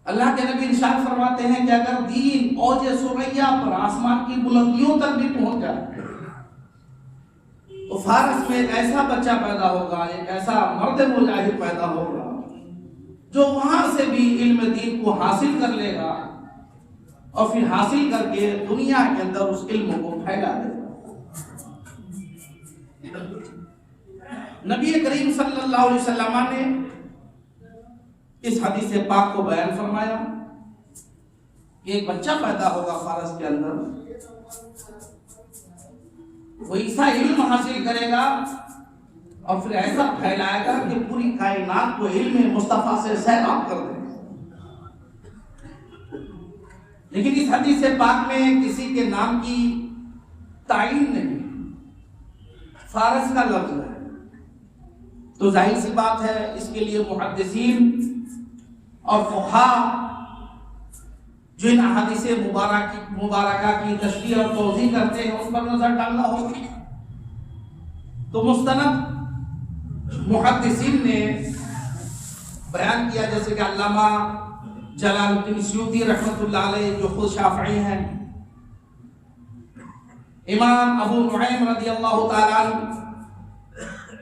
اللہ کے نبی ارشاد فرماتے ہیں کہ اگر دین اوج ثریا پر آسمان کی بلندیوں تک بھی پہنچ جائے تو فارس میں ایک ایسا بچہ پیدا ہوگا، ایک ایسا مرد مجاہد پیدا ہوگا جو وہاں سے بھی علم دین کو حاصل کر لے گا اور پھر حاصل کر کے دنیا کے اندر اس علم کو پھیلا دے گا۔ نبی کریم صلی اللہ علیہ وسلم نے اس حدیث پاک کو بیان فرمایا کہ ایک بچہ پیدا ہوگا فارس کے اندر، وہ ایسا علم حاصل کرے گا اور پھر ایسا پھیلائے گا کہ پوری کائنات کو علم مصطفیٰ سے سیراب کر دے گا۔ لیکن اس حدیث پاک میں کسی کے نام کی تعین نہیں، فارس کا لفظ ہے، تو ظاہر سی بات ہے اس کے لیے محدثین اور فقہاء جو ان احادیث مبارکہ کی تشریح اور توضیح کرتے ہیں اس پر نظر ڈالنا ہوگا۔ تو مستند محدثین نے بیان کیا، جیسے کہ علامہ جلال الدین سیوطی رحمۃ اللہ علیہ جو خود شافعی ہیں، امام ابو نعیم رضی اللہ تعالیٰ عنہ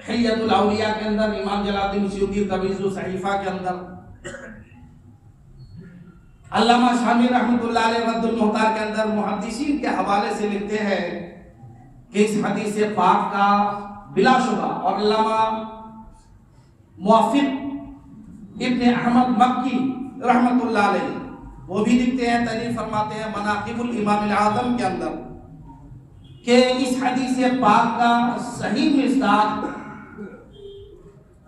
حلیۃ الاولیاء کے اندر، امام جلال الدین سیوطی تمیز الصحیفہ کے اندر، علامہ شامی رحمۃ اللہ علیہ رد المختار کے اندر محدثین کے حوالے سے لکھتے ہیں کہ اس حدیث پاک کا بلا شبہ، اور علامہ موافق ابن احمد مکی رحمۃ اللہ علیہ وہ بھی لکھتے ہیں، تعریف فرماتے ہیں مناقب الامام الاعظم کے اندر کہ اس حدیث پاک کا صحیح مصداق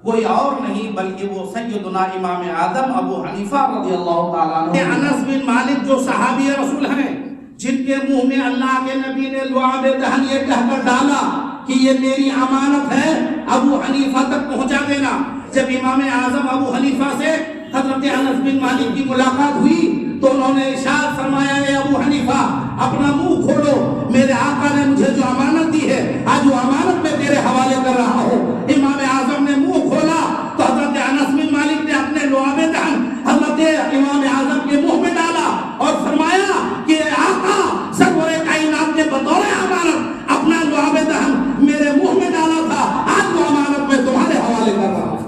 کوئی اور نہیں بلکہ وہ سیدنا امام اعظم ابو حنیفہ رضی اللہ تعالیٰ عنہ، انس بن مالک جو صحابی رسول ہیں، جن کے منہ میں اللہ کے نبی نے لعاب دہن یہ کہہ کر ڈالا کہ یہ میری امانت ہے، ابو حنیفہ تک پہنچا دینا۔ جب امام اعظم ابو حنیفہ سے حضرت انس بن مالک کی ملاقات ہوئی تو انہوں نے ارشاد فرمایا، اے ابو حنیفہ اپنا منہ کھولو، میرے آقا نے مجھے جو امانت دی ہے آج وہ امانت میں تیرے حوالے کر رہا ہوں۔ امام اعظم نے منہ کھولا تو حضرت انس بن مالک نے اپنے لعاب دہن حضرت امام اعظم کے منہ میں ڈالا اور فرمایا کہ اے آقا سرور کائنات نے بطور امانت اپنا لعاب دہن میرے منہ میں ڈالا تھا، آج وہ امانت میں تمہارے حوالے کر رہا ہوں۔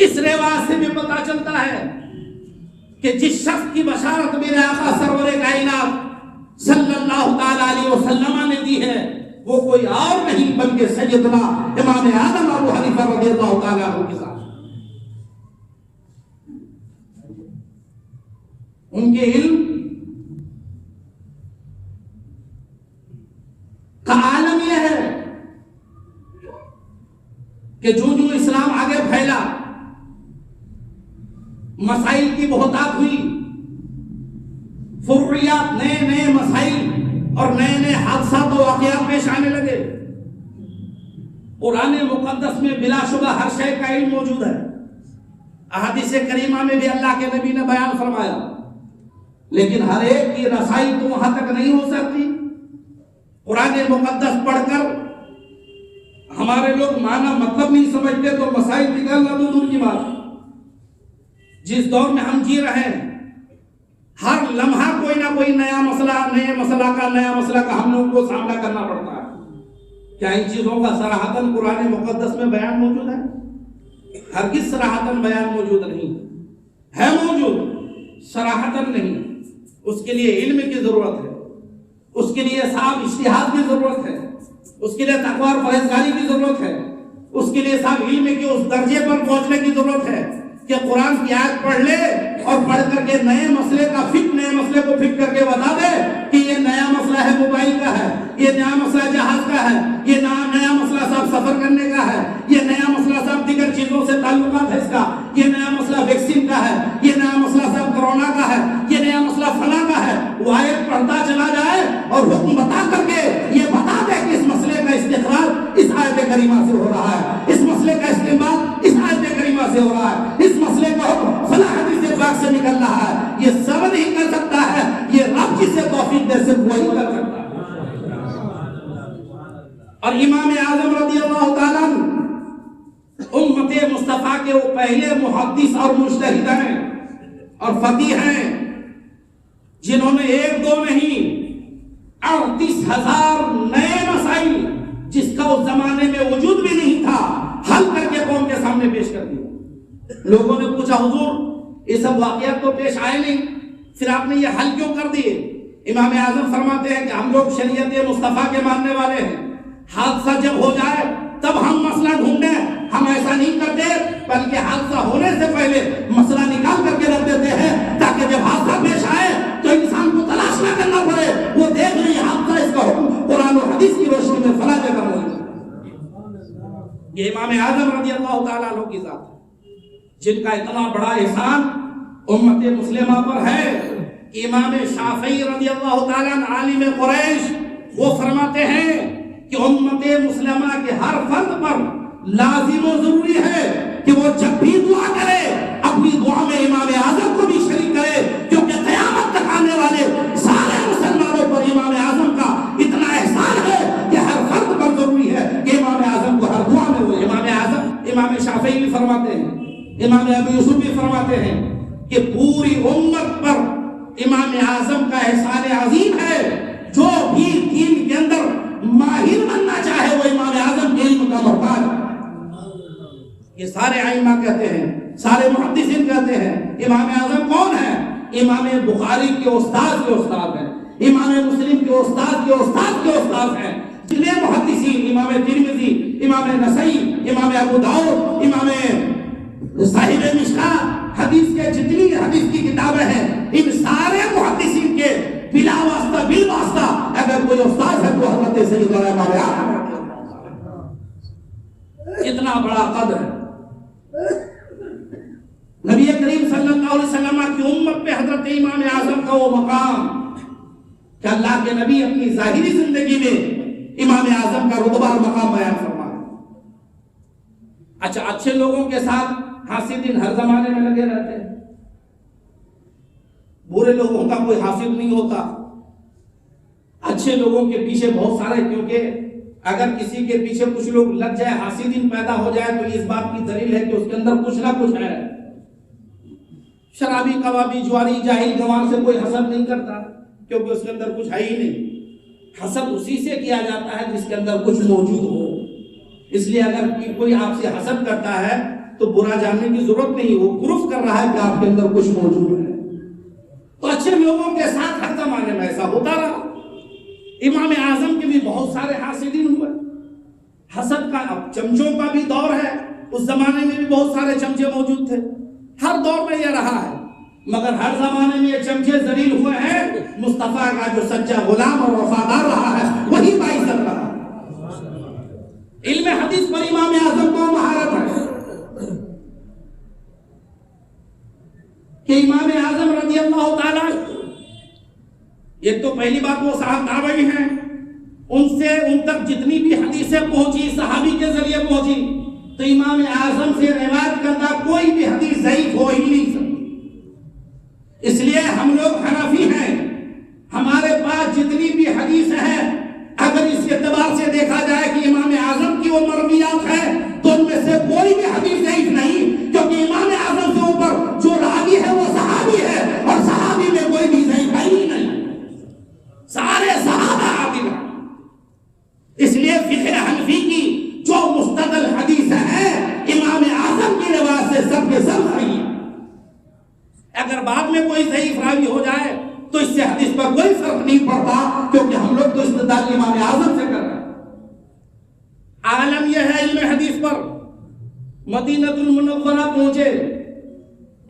اس رواج سے بھی پتہ چلتا ہے کہ جس شخص کی بشارت میرے آقا سرور کائنات صلی اللہ تعالیٰ علیہ وسلم نے دی ہے وہ کوئی اور نہیں بلکہ سیدنا امام اعظم ابو حنیفہ رضی اللہ تعالیٰ عنہ کے ساتھ۔ ان کے علم کا عالم یہ ہے کہ جو جو اسلام آگے پھیلا، مسائل کی بہتات ہوئی، فروعیات، نئے نئے مسائل اور نئے نئے حادثات و واقعات پیش آنے لگے۔ قرآن مقدس میں بلا شبہ ہر شے کا علم موجود ہے، احادیث کریمہ میں بھی اللہ کے نبی نے بیان فرمایا، لیکن ہر ایک کی رسائی تو وہاں تک نہیں ہو سکتی۔ قرآن مقدس پڑھ کر ہمارے لوگ معنی مطلب نہیں سمجھتے تو مسائل نکالنا تو دور کی بات۔ جس دور میں ہم جی رہے ہیں ہر لمحہ کوئی نہ کوئی نیا مسئلہ کا ہم لوگوں کو سامنا کرنا پڑتا ہے۔ کیا ان چیزوں کا صراحتاً قرآن مقدس میں بیان موجود ہے؟ ہرگز صراحتاً بیان موجود نہیں ہے، موجود صراحتاً نہیں۔ اس کے لیے علم کی ضرورت ہے، اس کے لیے صاحب اجتہاد کی ضرورت ہے، اس کے لیے تقوی اور پرہیزگاری کی ضرورت ہے، اس کے لیے صاحب علم کے اس درجے پر پہنچنے کی ضرورت ہے کہ قرآن کی آیت پڑھ لے اور پڑھ کر کے نئے مسئلے کو فکر کر کے بتا دے کہ یہ نیا مسئلہ ہے موبائل کا ہے، یہ نیا مسئلہ جہاز کا ہے، یہ نیا مسئلہ صاحب سفر کرنے کا ہے، یہ نیا مسئلہ صاحب دیگر چیزوں سے تعلقات ہے اس کا، یہ نیا مسئلہ ویکسین کا ہے، یہ نیا مسئلہ صاحب کرونا کا ہے، یہ نیا مسئلہ فلاں کا ہے۔ وہ آیت پڑھتا چلا جائے اور حکم بتا کر کے یہ بتا دے کہ اس مسئلے کا استخراج اس آیت کریمہ سے ہو رہا ہے، اس مسئلے کا استعمال اس آیت کریمہ سے ہو رہا ہے، اس مسئلے کا حکم فلاں حدیث پاک سے نکل رہا ہے۔ یہ سب نہیں کر سکتا ہے، یہ رب جسے توفیق دے صرف وہی کر سکتا ہے۔ اور امام اعظم رضی اللہ تعالیٰ امت مصطفیٰ کے وہ پہلے محدث اور مجتہد ہیں اور فقیہ ہیں جنہوں نے ایک دو نہیں 38,000 نئے مسائل جس کا اس زمانے میں وجود بھی نہیں تھا حل کر کے قوم کے سامنے پیش کر دیا۔ لوگوں نے پوچھا حضور یہ سب واقعات تو پیش آئے نہیں، پھر آپ نے یہ حل کیوں کر دیے؟ امام اعظم فرماتے ہیں کہ ہم لوگ شریعت مصطفیٰ کے ماننے والے ہیں، حادثہ جب ہو جائے تب ہم مسئلہ ڈھونڈیں، ہم ایسا نہیں کرتے بلکہ حادثہ ہونے سے پہلے مسئلہ نکال کر کے رکھ دیتے ہیں تاکہ جب حادثہ پیش آئے تو انسان کو تلاش نہ کرنا پڑے، وہ دیکھ لیں حادثہ اس کا حکم قرآن و حدیث کی روشنی میں فلاں جگہ موجود ہے۔ یہ امام اعظم رضی اللہ تعالیٰ عنہ کی ذات ہے جن کا اتنا بڑا احسان امت مسلمہ پر ہے۔ امام شافعی رضی اللہ تعالیٰ عنہ عالم قریش وہ فرماتے ہیں کہ امت مسلمہ کے ہر فرد پر لازم و ضروری ہے کہ وہ جب بھی دعا کرے اپنی دعا میں امام اعظم کو بھی شریک کرے، کیونکہ قیامت تک آنے والے سارے مسلمانوں پر امام اعظم کا اتنا احسان ہے کہ ہر فرد پر ضروری ہے کہ امام اعظم کو ہر دعا میں وہ امام اعظم امام شافعی بھی فرماتے ہیں، امام ابو یوسف بھی فرماتے ہیں کہ پوری امت پر امام اعظم کا احسان عظیم ہے، جو بھی دین کے اندر ماہر بننا چاہے وہ امام اعظم کے علم کا محتاج ہے۔ یہ سارے ائمہ کہتے ہیں، سارے محدثین کہتے ہیں امام اعظم کون ہے؟ امام بخاری کے استاد کے استاد ہیں، امام مسلم کے استاد کے استاد کے استاد ہیں۔ جتنے محدثین امام ترمذی، امام نسائی، امام ابو داؤد، امام صاحب مشکاۃ، حدیث کے جتنی حدیث کی کتابیں ہیں ان سارے محدثین کے بلا واسطہ بالواسطہ اگر کوئی استاد ہے تو حضرت سیدنا امام اعظم۔ اتنا بڑا قدر ہے نبی کریم صلی اللہ علیہ وسلم کی امت پہ حضرت امام اعظم کا وہ مقام کہ اللہ کے نبی اپنی ظاہری زندگی میں امام اعظم کا رتبہ اور مقام بیان فرمائے۔ اچھا، اچھے لوگوں کے ساتھ حاسدین ہر زمانے میں لگے رہتے ہیں، برے لوگوں کا کوئی حاسد نہیں ہوتا، اچھے لوگوں کے پیچھے بہت سارے، کیونکہ اگر کسی کے پیچھے کچھ لوگ لگ جائے، حاسدین پیدا ہو جائے تو اس بات کی دلیل ہے کہ اس کے اندر کچھ نہ کچھ ہے۔ شرابی، کبابی، جواری، جاہل، گوار سے کوئی حسد نہیں کرتا کیونکہ اس کے اندر کچھ ہے ہی نہیں۔ حسد اسی سے کیا جاتا ہے جس کے اندر کچھ موجود ہو۔ اس لیے اگر کوئی آپ سے حسد کرتا ہے تو برا جاننے کی ضرورت نہیں، وہ پروف کر رہا ہے کہ آپ کے اندر کچھ موجود ہے۔ تو اچھے لوگوں کے ساتھ ہر زمانے میں ایسا ہوتا رہا۔ امام اعظم کے بھی بہت سارے حاسدین ہوئے۔ حسد کا اب چمچوں کا بھی دور ہے، اس زمانے میں بھی بہت سارے چمچے موجود تھے، ہر دور میں یہ رہا ہے، مگر ہر زمانے میں یہ چمچے ذلیل ہوئے ہیں۔ مصطفیٰ کا جو سچا غلام اور وفادار رہا ہے وہی باعزت رہا۔ علم حدیث پر امام اعظم کو مہارت ہے کہ امام اعظم رضی اللہ تعالیٰ، یہ تو پہلی بات وہ صاحب تابعی ہیں، ان تک جتنی بھی حدیثیں پہنچی صحابی کے ذریعے پہنچی، تو امام اعظم سے روایت کرنا کوئی بھی حدیث ضعیف ہو ہی نہیں سکتی۔ اس لیے ہم لوگ حنفی ہیں، ہمارے پاس جتنی بھی حدیث ہیں اگر اس اعتبار سے دیکھا جائے کہ امام اعظم کی وہ مرویات ہے تو ان میں سے کوئی بھی حدیث ضعیف نہیں، کیونکہ امام اعظم سے اوپر جو راوی ہے وہ صحابی ہے اور صحابی میں کوئی بھی ضعیف ہے ہی نہیں، سارے صحابہ عادل ہیں۔ اس لیے فقہ حنفی کی جو مستدل حدیث ہے امام اعظم کی روایت سے سب کے سب صحیح ہے۔ اگر بعد میں کوئی ضعیف راوی ہو جائے تو اس سے حدیث پر کوئی فرق نہیں پڑتا، کیونکہ ہم لوگ تو استدلال امام اعظم سے کر رہے ہیں۔ عالم یہ ہے علم حدیث پر، مدینہ المنورہ پہنچے،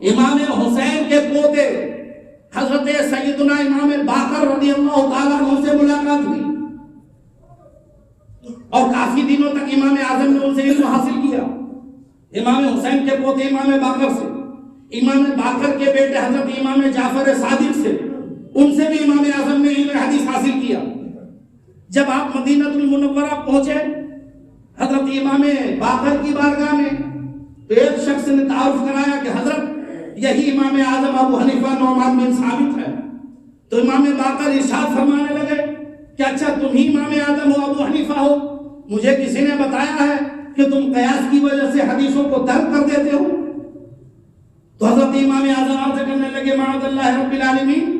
امام حسین کے پوتے حضرت سیدنا امام باقر رضی اللہ تعالیٰ عنہ سے ملاقات ہوئی اور کافی دنوں تک امام اعظم نے ان سے علم حاصل کیا۔ امام حسین کے پوتے امام باقر سے، امام باقر کے بیٹے حضرت امام جعفر صادق سے، ان سے بھی امام اعظم نے علم حدیث حاصل کیا۔ جب آپ مدینہ المنورہ پہنچے حضرت امام باقر کی بارگاہ میں تو ایک شخص نے تعارف کرایا کہ حضرت یہی امام اعظم ابو حنیفہ نعمان بن ثابت ہے۔ تو امام باقر ارشاد فرمانے لگے کہ اچھا تم ہی امام اعظم ہو، ابو حنیفہ ہو؟ مجھے کسی نے بتایا ہے کہ تم قیاس کی وجہ سے حدیثوں کو ترک کر دیتے ہو؟ تو حضرت امام اعظم عرض کرنے لگے معاذ اللہ رب العالمین،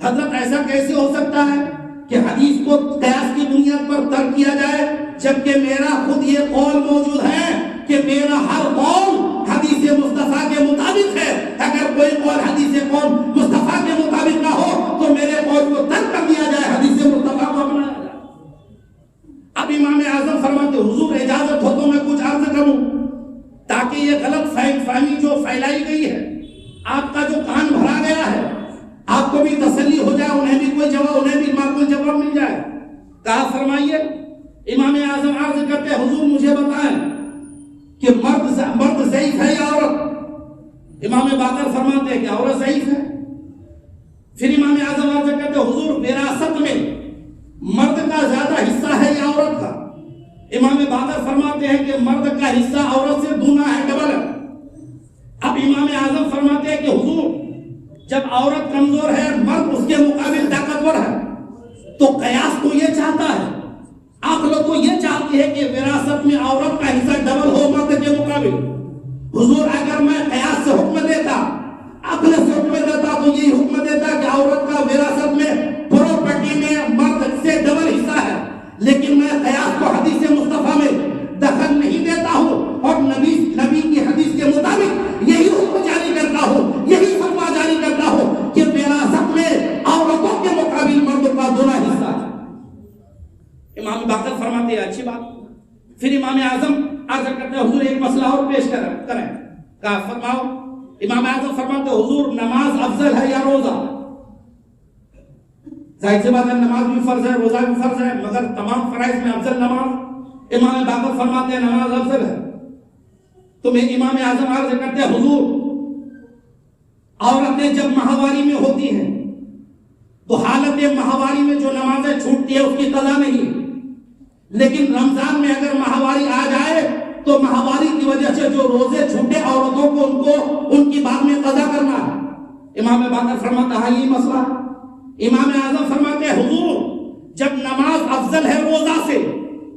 حضرت ایسا کیسے ہو سکتا ہے کہ حدیث کو قیاس کی بنیاد پر ترک کیا جائے، جبکہ میرا خود یہ قول موجود ہے کہ میرا ہر قول حدیث مصطفیٰ کے مطابق ہے۔ اگر کوئی قول حدیث قول مصطفیٰ کے مطابق نہ ہو تو میرے قول کو ترک کر دیا جائے، حدیث مصطفیٰ کو اپنایا جائے۔ اب امام اعظم فرماتے حضور اجازت ہو تو میں کچھ عرض کروں تاکہ یہ غلط فہمی جو پھیلائی گئی ہے، آپ کا جو کان بھرا گیا ہے، آپ کو بھی تسلی ہو جائے، انہیں بھی کوئی جواب، انہیں بھی معقول جواب مل جائے۔ کہا فرمائیے، امام اعظم عرض کرتے حضور مجھے بتائیں کہ مرد ضعیف ہے یا عورت؟ امام باقر فرماتے ہیں کہ عورت ضعیف ہے۔ پھر امام اعظم عرض کرتے حضور وراثت میں مرد کا زیادہ حصہ ہے یا عورت کا؟ امام باقر فرماتے ہیں کہ مرد کا حصہ عورت سے دونا ہے، ڈبل ہے۔ اب امام اعظم فرماتے ہیں کہ حضور جب عورت کمزور ہے، مرد اس کے مقابل طاقتور ہے، تو قیاس تو یہ چاہتا ہے، عقل تو یہ چاہتی ہے کہ وراثت میں عورت کا حصہ ڈبل ہو مرد کے مقابل۔ حضور اگر میں قیاس سے حکم دیتا، عقل سے حکم دیتا، تو یہی حکم دیتا کہ عورت کا وراثت میں پراپرٹی میں مرد سے ڈبل حصہ ہے، لیکن میں قیاس کو حدیث مصطفیٰ میں دخل نہیں دیتا ہوں اور نبی کی حدیث کے مطابق یہی حکم جاری کرتا ہوں، یہی فتویٰ جاری کرتا ہوں کہ وراثت میں عورتوں کے مقابل مردوں کا دونا حصہ ہے۔ امام باقر فرماتے ہیں اچھی بات۔ پھر امام اعظم عرض کرتے حضور ایک مسئلہ اور پیش کریں۔ کہا فرماؤ۔ امام اعظم فرماتے حضور نماز افضل ہے یا روزہ؟ ظاہر سی بات ہے نماز بھی فرض ہے، روزہ بھی فرض ہے، مگر تمام فرائض میں افضل نماز۔ امام باقر فرماتے ہیں نماز افضل ہے۔ تو میں امام اعظم عرض کرتے ہیں حضور عورتیں جب ماہواری میں ہوتی ہیں تو حالت ماہواری میں جو نمازیں چھوٹتی ہے اس کی قضا نہیں، لیکن رمضان میں اگر ماہواری آ جائے تو ماہواری کی وجہ سے جو روزے چھوٹے عورتوں کو ان کی بعد میں قضا کرنا ہے۔ امام باقر فرماتا ہے یہ مسئلہ۔ امام اعظم فرماتے ہیں حضور جب نماز افضل ہے روزہ سے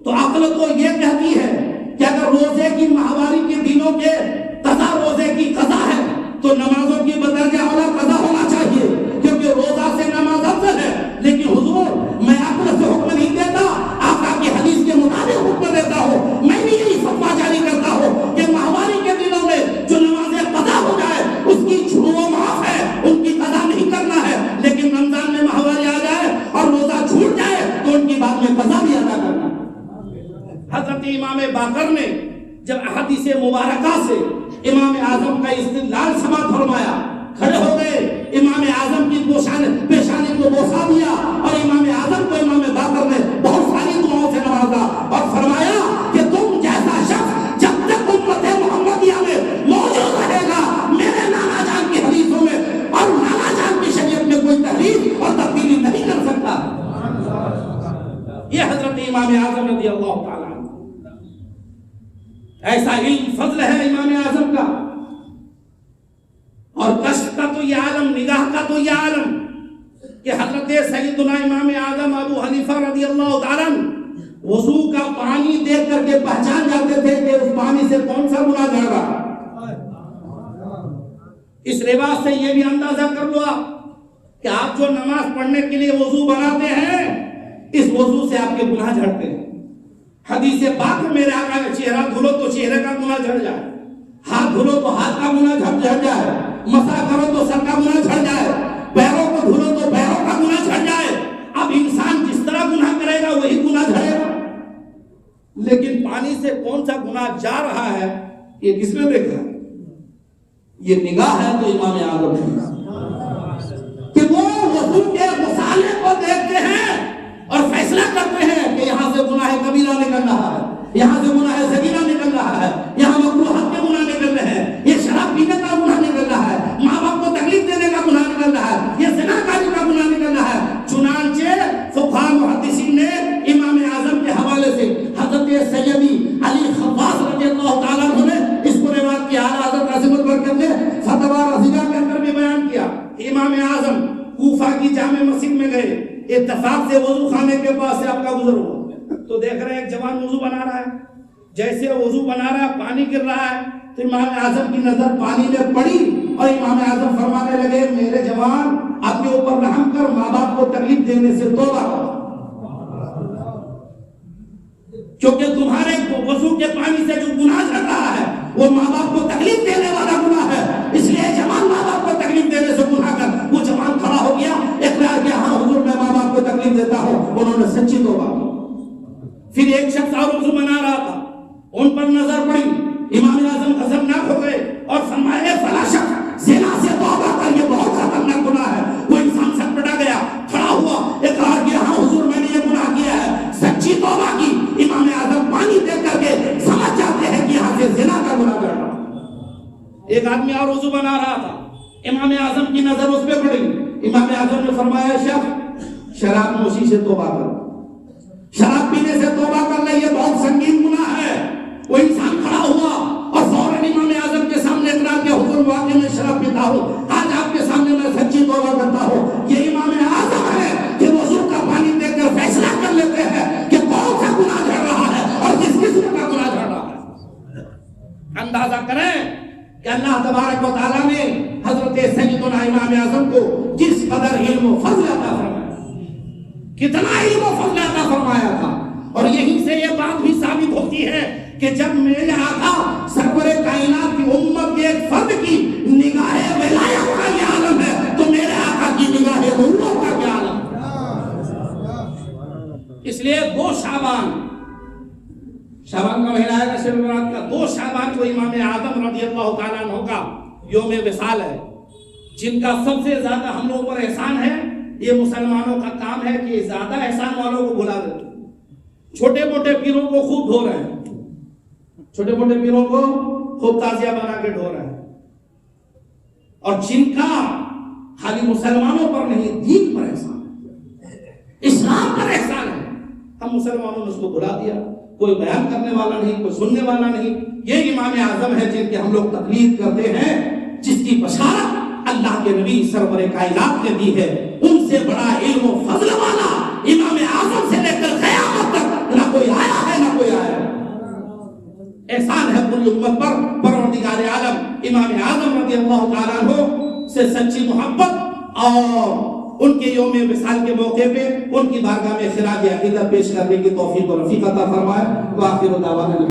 تو عقل تو یہ کہتی ہے کہ اگر روزے کی ماہواری کے دنوں کے قضا روزے کی قضا ہے تو نمازوں کی بدرجہ اولا قضا ہونا چاہیے، کیونکہ روزہ سے نماز افضل ہے۔ لیکن حضور میں عقل سے حکم نہیں دیتا، آقا کی حدیث کے مطابق حکم دیتا ہوں۔ میں بھی یہی فتویٰ جاری کرتا ہوں کہ ماہواری کے دنوں میں جو نمازیں قضا ہو جائے اس کی چھوڑو معاف ہے، ان کی قضا نہیں کرنا ہے، لیکن رمضان میں ماہواری آ جائے اور روزہ چھوٹ جائے تو ان کی بعد میں قضا بھی ادا کرنا ہے۔ حضرت امام باقر نے جب احادیث مبارکہ سے امام اعظم کا استدلال سماعت فرمایا، کھڑے ہو گئے، امام اعظم کی پیشانی کو بوسا دیا اور امام اعظم کو امام باقر نے بہت ساری دعاؤں سے نوازا اور فرمایا کہ تم جیسا شخص جب تک امت محمدیہ میں موجود رہے گا میرے نانا جان کی حدیثوں میں اور نانا جان کی شریعت میں کوئی تحریف اور تبدیلی نہیں کر سکتا۔ یہ حضرت امام اعظم رضی اللہ تعالیٰ ایسا علم فضل ہے امام اعظم کا، اور کشف کا تو یہ عالم، نگاہ کا تو یہ عالم کہ حضرت سیدنا امام اعظم ابو حنیفہ رضی اللہ تعالیٰ وضو کا پانی دیکھ کر کے پہچان جاتے تھے کہ اس پانی سے کون سا گناہ جھڑ رہا۔ اس لباس سے یہ بھی اندازہ کر لو آپ کہ آپ جو نماز پڑھنے کے لیے وضو بناتے ہیں اس وضو سے آپ کے گناہ جھڑتے ہیں۔ حدیث پاک میں میرے آقا نے چہرہ دھلو تو چہرے کا گناہ جھڑ جائے، ہاتھ دھلو تو ہاتھ کا گناہ جھڑ جائے، مسح کرو تو سر کا گناہ جھڑ جائے، پیروں کو دھلو تو پیروں کا گناہ جھڑ جائے۔ اب انسان جس طرح گناہ کرے گا وہی گناہ جھڑے گا، لیکن پانی سے کون سا گناہ جا رہا ہے یہ کس نے دیکھا؟ یہ نگاہ ہے تو امام اعظم کہ وہ وضو کے مسالے کو دیکھتے ہیں اور فیصلہ کرتے ہیں کہ یہاں سے گناہ کبیرہ نکل رہا ہے، یہاں سے گناہ صغیرہ نکل رہا ہے، یہاں مکروہات کے گناہ نکل رہے ہیں، یہ شراب پینے کا گناہ نکل رہا ہے، ماں باپ کو تکلیف دینے کا گناہ نکل رہا ہے، یہ زنا کاری کا گناہ نکل رہا ہے۔ چنانچہ فقہاء محدثین نے امام اعظم کے حوالے سے حضرت سیدی علی خواص رضی اللہ تعالیٰ عنہ نے اس کو روایت کیا، حضرت عاصم البرکت نے فتویٰ رضیہ کے اندر بھی بیان کیا۔ امام اعظم کوفہ کی جامع مسجد میں گئے، اتفاق سے وضو خانے کے پاس سے آپ کا گزر ہوا تو دیکھ رہے ہیں ایک جوان وضو بنا رہا ہے، جیسے وضو بنا رہا ہے پانی گر رہا ہے تو امام اعظم کی نظر پانی میں پڑی اور امام اعظم فرمانے لگے میرے جوان اپنے اوپر رحم کر، ماں باپ کو تکلیف دینے سے توبہ کر، کیونکہ تمہارے وضو کے پانی سے جو گناہ کر رہا ہے وہ ماں باپ کو تکلیف دینے والا گناہ ہے، اس لیے جوان ماں باپ کو تکلیف دینے سے گناہ کر۔ وہ جوان کھڑا ہو گیا، اقرار کیا ہاں حضور میں ماں باپ کو تکلیف دیتا ہوں، انہوں نے سچی توبہ کی۔ پھر ایک شخص اور وضو بنا رہا تھا، ان پر نظر پڑی، امام اعظم غضبناک ہو گئے اور فرمایا فلاں شخص زنا سے توبہ کر، یہ بہت خطرناک گناہ ہے۔ وہ انسان سٹپٹا گیا، کھڑا ہوا، اقرار کیا ہاں حضور میں نے یہ گناہ کیا ہے، سچی توبہ کی۔ امام اعظم پانی دے کر کے سمجھ جاتے ہیں کہ یہاں سے زنا کا گناہ کر رہا۔ ایک آدمی اور وضو بنا رہا تھا، امام اعظم کی نظر اس پہ پڑی، امام اعظم نے فرمایا شخص شراب نوشی سے توبہ کر، شراب پینے سے توبہ کر لے، یہ بہت سنگین گناہ ہے۔ وہ انسان کھڑا ہوا اور فوراً امام اعظم کے سامنے اقرار کیا حضور واقعی میں شراب پیتا ہوں، آج آپ کے سامنے میں سچی توبہ کرتا ہوں۔ یہ امام اعظم ہے کہ وضو کا پانی دے کر فیصلہ کر لیتے ہیں کہ کون سا گناہ جھڑ رہا ہے اور کس قسم کا گناہ جھڑ رہا ہے۔ اندازہ کریں کہ اللہ تبارک و تعالیٰ نے حضرت سیدنا امام اعظم کو کس قدر علم و فضل عطا فرمایا، کتنا علم و فضل عطا فرمایا تھا۔ اور یہیں سے یہ بات بھی ثابت ہوتی ہے کہ جب میرے آقا سرور کائنات کی امت کے ایک فرد کی نگاہ ولایت کا کیا عالم ہے تو میرے آقا کی نگاہ نبوت کا کیا عالم ہے۔ اس لیے 2 شعبان کا مہینہ ہے شب برات کا، 2 شعبان کو امام اعظم رضی اللہ تعالیٰ عنہ کا یوم وصال ہے، جن کا سب سے زیادہ ہم لوگوں پر احسان ہے۔ یہ مسلمانوں کا کام ہے کہ زیادہ احسان والوں کو بھلا دیتے، چھوٹے موٹے پیروں کو خوب ڈھو رہے ہیں، چھوٹے موٹے پیروں کو خوب تازیہ بنا کے ڈھو رہے ہیں، اور جن کا خالی مسلمانوں پر نہیں دین پر احسان ہے، اسلام پر احسان ہے، ہم مسلمانوں نے اس کو بھلا دیا، کوئی بیان کرنے والا نہیں، کوئی سننے والا نہیں۔ یہ امام اعظم ہے جن کے ہم لوگ تقلید کرتے ہیں، جس کی بشارت اللہ کے نبی سرور کائنات نے دی ہے۔ ان سے بڑا علم و فضل والا امام اعظم سے لے کر قیامت تک نہ کوئی آیا ہے نہ کوئی آیا ہے۔ احسان ہے پوری امت پر پروردگار عالم امام اعظم رضی اللہ تعالیٰ عنہ سے سچی محبت اور ان کے یوم وصال کے موقع پہ ان کی بارگاہ میں خراج عقیدت پیش کرنے کی توفیق و رفیق عطا فرمائے۔ وآخر دعوانا